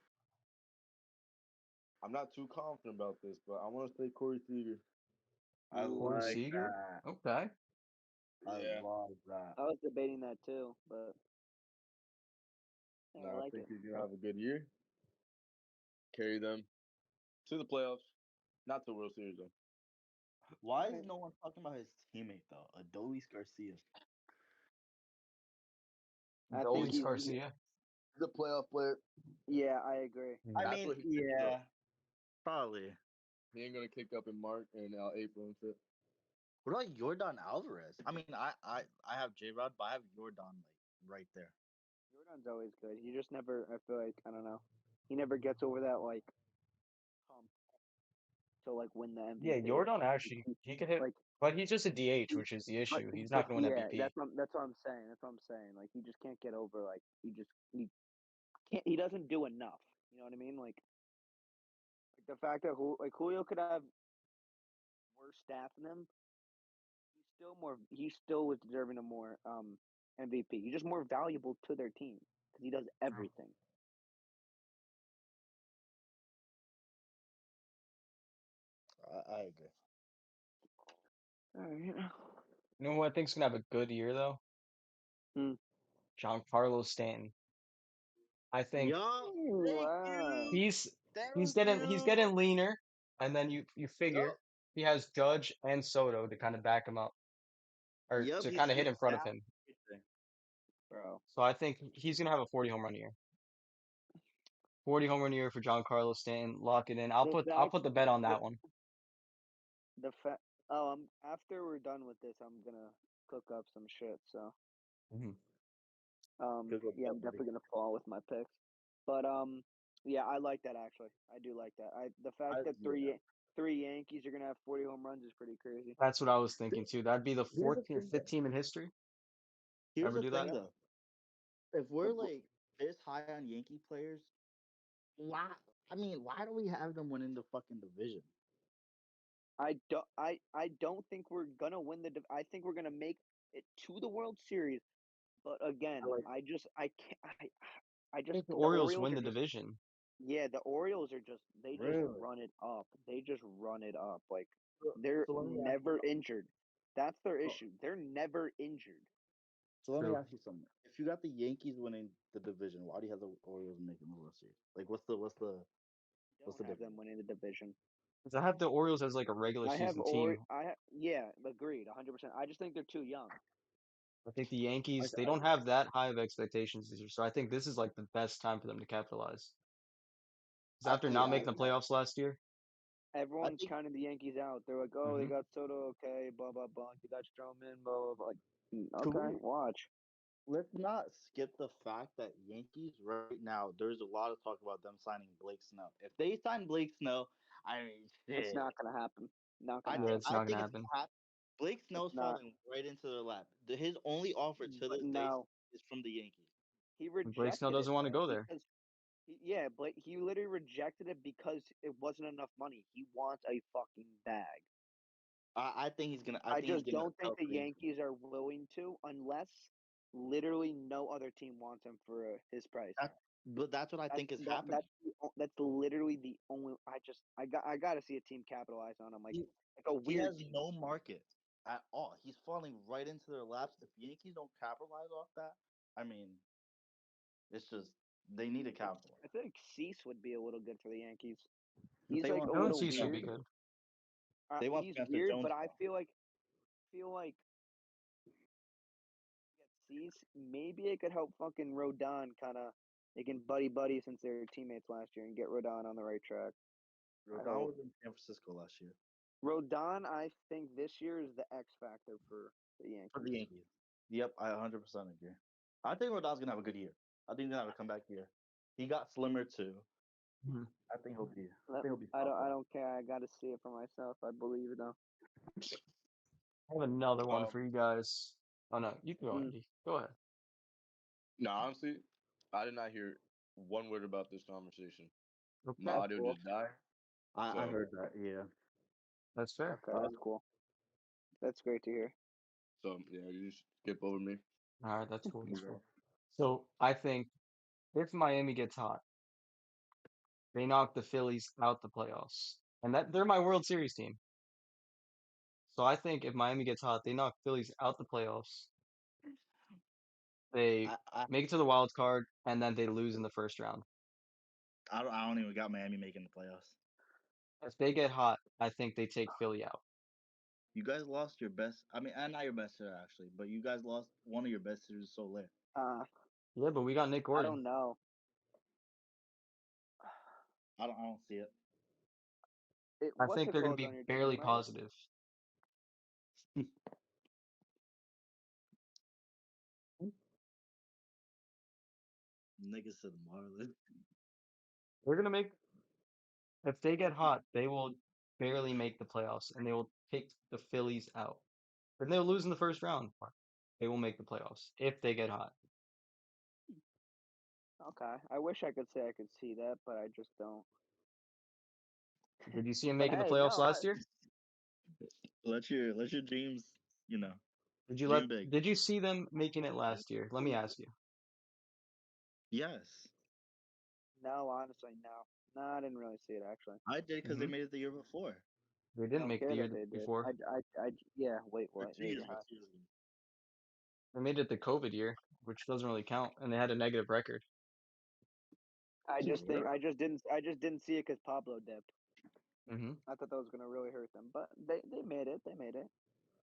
I'm not too confident about this, but I want to say Corey Seager. I Corey Ooh. like Seager? that. Okay. I Yeah. love that. I was debating that too, but yeah, No, I I like think it. he's gonna have a good year. Carry them to the playoffs, not to the World Series though. Why is Alright. no one talking about his teammate, though? Adolis Garcia. I think Dolis Garcia. He's a playoff player. yeah, I agree. I That's mean, what he thinks of. yeah, probably. He ain't gonna kick up in March and April and shit. What about Jordan Alvarez? I mean, I have J Rod, but I have Jordan like right there. Jordan's always good. He just never. I feel like I don't know. He never gets over that like hump to like win the Yeah, MVP. Jordan actually he could hit, Like, but he's just a DH, he- which is the but issue. He's but not going to win yeah, MVP. that's what I'm saying. That's what I'm saying. Like he just can't get over. Like he can't. He doesn't do enough. You know what I mean? Like the fact that Julio could have worse stats than him. He still was deserving of more MVP. He's just more valuable to their team because he does everything. I agree. All right. You know who I think's gonna have a good year though? Hmm. Giancarlo Stanton. I think Yo, thank Wow. you, he's thank he's you. getting leaner, and then you figure Yup, he has Judge and Soto to kind of back him up or yup. to kind of hit He's in front of him. everything. Bro. So I think he's gonna have a 40 home run year. 40 home run year for Giancarlo Stanton. Lock it in. The I'll fact put the bet on the that one. the fact. Oh, after we're done with this, I'm gonna cook up some shit. So Mhm. Good luck, yeah, I'm buddy. definitely gonna fall with my picks. But yeah, I like that actually. I do like that. The fact that Yeah. three Yankees are gonna have 40 home runs is pretty crazy. That's what I was thinking too. That'd be the Here's the fourth or thing, fifth though. team in history Here's ever the do that. thing, though. If The, we're like this high on Yankee players, why? I mean, why do we have them winning the fucking division? I don't think we're gonna win I think we're gonna make it to the World Series. But again, I like. I can't I I just think the the Orioles Orioles win are the just division. yeah, the Orioles are just they just Really? run it up. They just run it up. Like So, they're so let me ask you never something. injured. That's their So, issue. They're never injured. So let me True. ask you something. If you got the Yankees winning the division, why do you have the Orioles making the World Series? Like, what's the Don't have them difference? winning the division. 'Cause I have the Orioles as like a regular season team. Yeah, agreed, 100%. I just think they're too young. I think the I, Yankees, they I, don't have that high of expectations this year. So I think this is like the best time for them to capitalize. 'Cause after not yeah, making the playoffs last year. I Everyone's think counting the Yankees out. They're like, oh, they Hmm. got Soto, okay, blah blah blah. They got Stroman, blah blah blah. Like, can okay, we watch. let's not skip the fact that Yankees right now. There's a lot of talk about them signing Blake Snow. If they sign Blake Snow, I mean, It's shit. not gonna happen. Not I gonna Yeah, think it's happen. I not gonna think it's happen. gonna happen. Blake It's Snow's not. falling right into their lap. His only offer to But this day no, is from the Yankees. he Blake Snell rejected it doesn't want to though go there. because yeah, but he literally rejected it because it wasn't enough money. He wants a fucking bag. I think he's gonna. I I think he's just gonna don't think help the the Yankees. Yankees are willing to unless literally no other team wants him for his price. That, but that's what I think is happening. That's literally the only. I got to see a team capitalize on him like a He weird has team. no market at all. He's falling right into their laps. If Yankees don't capitalize off that, I mean, it's just they need to capitalize. I think Cease would be a little good for the Yankees. But He's like a Dylan little Cease would be weird. good. They want He's Spencer weird, Jones. but I feel like get Cease. Maybe it could help fucking Rodon kind of. They can buddy since they were teammates last year and get Rodon on the right track. I Rodon hope. was in San Francisco last year Rodon, I think this year is the X factor for the for Yankees. the Yankees. Yep, I 100% agree. I think Rodon's gonna have a good year. I think he's gonna have a comeback year. He got slimmer too. Mhm. I think he'll be. I No, think he'll be I spot don't. I on. don't care. I got to see it for myself. I believe it though. I have another one Um, for you guys. Oh no, you can go, Mm. Andy. Go ahead. no, honestly, I did not hear one word about this conversation. My Okay, That's audio cool. just died. I So, heard that. Yeah. that's fair. Okay, that's cool. That's great to hear. yeah, you just skip over me. All right, that's cool. That's Yeah. cool. So I think if Miami gets hot, they knock the Phillies out the playoffs, and that they're my World Series team. So I think if Miami gets hot, they knock Phillies out the playoffs. They I make it to the wild card, and then they lose in the first round. I don't even got Miami making the playoffs. If they get hot, I think they take Philly out. You guys lost your best. I mean, and not your best hitter actually, but you guys lost one of your best hitters, Soler. Uh, Yeah, but we got Nick I Gordon. don't know. I don't see it. I What's think the they're going to close be on your barely team, right? positive. Niggas to the Marlins. They're going to make, if they get hot, they will barely make the playoffs, and they will take the Phillies out. Then they'll lose in the first round. They will make the playoffs if they get hot. Okay. I wish I could say I could see that, but I just don't. Did you see him But making the hey, playoffs no, last year? Let your dreams, you know, Did dream big. did you see them making it last year? Let me ask you. Yes, no, honestly, no. No, I didn't really see it actually. I did because they Hmm. made it the year before They I didn't don't make the care year that they did. before. Yeah. Wait, or what? 2 years Yeah. ago. 2 years ago. They made it the COVID year, which doesn't really count, and they had a negative record. I just didn't see it because Pablo dipped. Hmm. I thought that was gonna really hurt them, but they made it. They made it.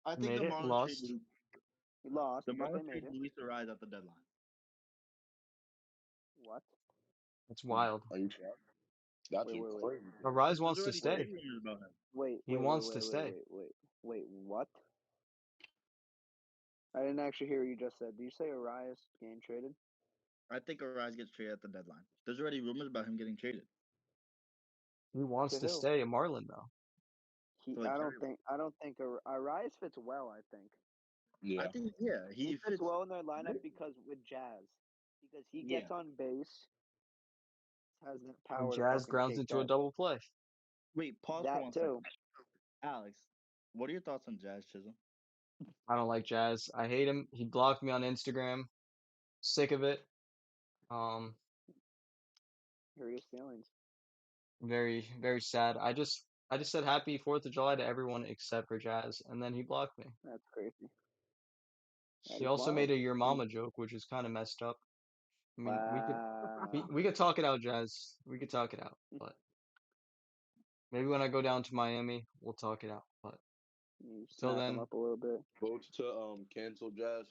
I think Made it, lost. He lost, The but they Marlins made traded it. Luis Ariz at the deadline. What? It's wild. Are you sure? That's Wait, wait, wait, crazy. Arise There's wants to already wait, trade stay. rumors about him. wait, He wait, wait, wants to wait, wait, stay. wait, wait, wait. What? I didn't actually hear what you just said. Did you say Arias getting traded? I think Ariz gets traded at the deadline. There's already rumors about him getting traded. He wants To to who? stay a Marlin though. So like Kerry, I don't think Arias fits well. I think I Yeah. think yeah, he he fits fits. well in their lineup because with Jazz, because he Yeah, gets on base, has the And power to Jazz fucking grounds take into a that. double play. wait, pause for That 1 second. too. Alex, what are your thoughts on Jazz Chisholm? I don't like Jazz. I hate him. He blocked me on Instagram. Sick of it. Um, Hurt his feelings. very, very sad. I just said happy 4th of July to everyone except for Jazz, and then he blocked me. That's crazy. He also Well, made a your mama joke, which is kind of messed up. I mean, wow. we could talk it out, Jazz. We could talk it out, but maybe when I go down to Miami, we'll talk it out. But You till snap him then, up a little bit. Votes to cancel Jazz.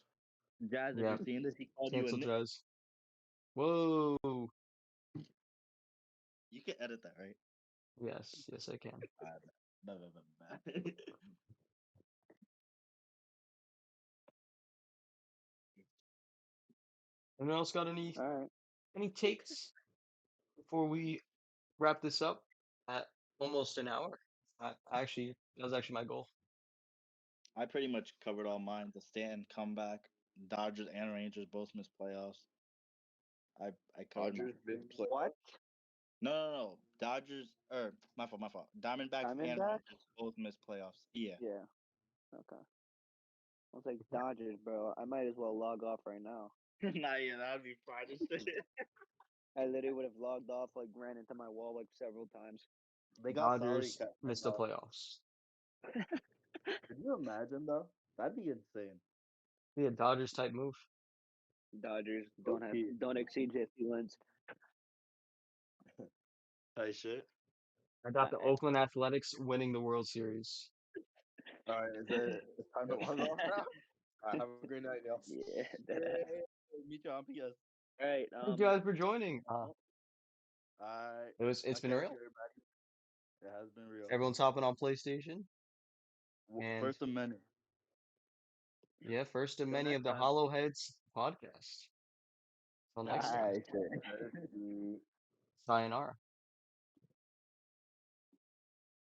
Jazz, if yeah, you're seeing this, he called you a cancel nick. Jazz. Whoa. You can edit that, right? Yes, I can. Blah, blah, blah, blah. Anyone else got All right. any takes before we wrap this up at almost an hour? That was actually my goal. I pretty much covered all mine. The Stanton comeback, Dodgers and Rangers both missed playoffs. I covered Dodgers mid What? playoff. No. Dodgers or my fault. Diamondbacks and Diamondbacks? Rangers both missed playoffs. Yeah. Yeah. Okay. I was like, Dodgers, bro. I might as well log off right now. Nah, yeah, that would be fried as shit. I literally would have logged off, like, ran into my wall, like, several times. They got salary Dodgers cap. missed the playoffs. Could you imagine though? That'd be insane. Be a Dodgers type move. Dodgers Okay. don't exceed Jesse Lynch. Tight shit. I got the Uh, Oakland Athletics winning the World Series. All right, it's time to log off now. All right, have a great night, y'all. Yeah. Meet you on PS. All right. Thank you guys for joining. Alright. It's been Okay, real. everybody. It has been real. Everyone's hopping on PlayStation. And First of many. yeah, first of Till many next of the time. Hollow Heads podcast. Till next time. Nice. Sayonara.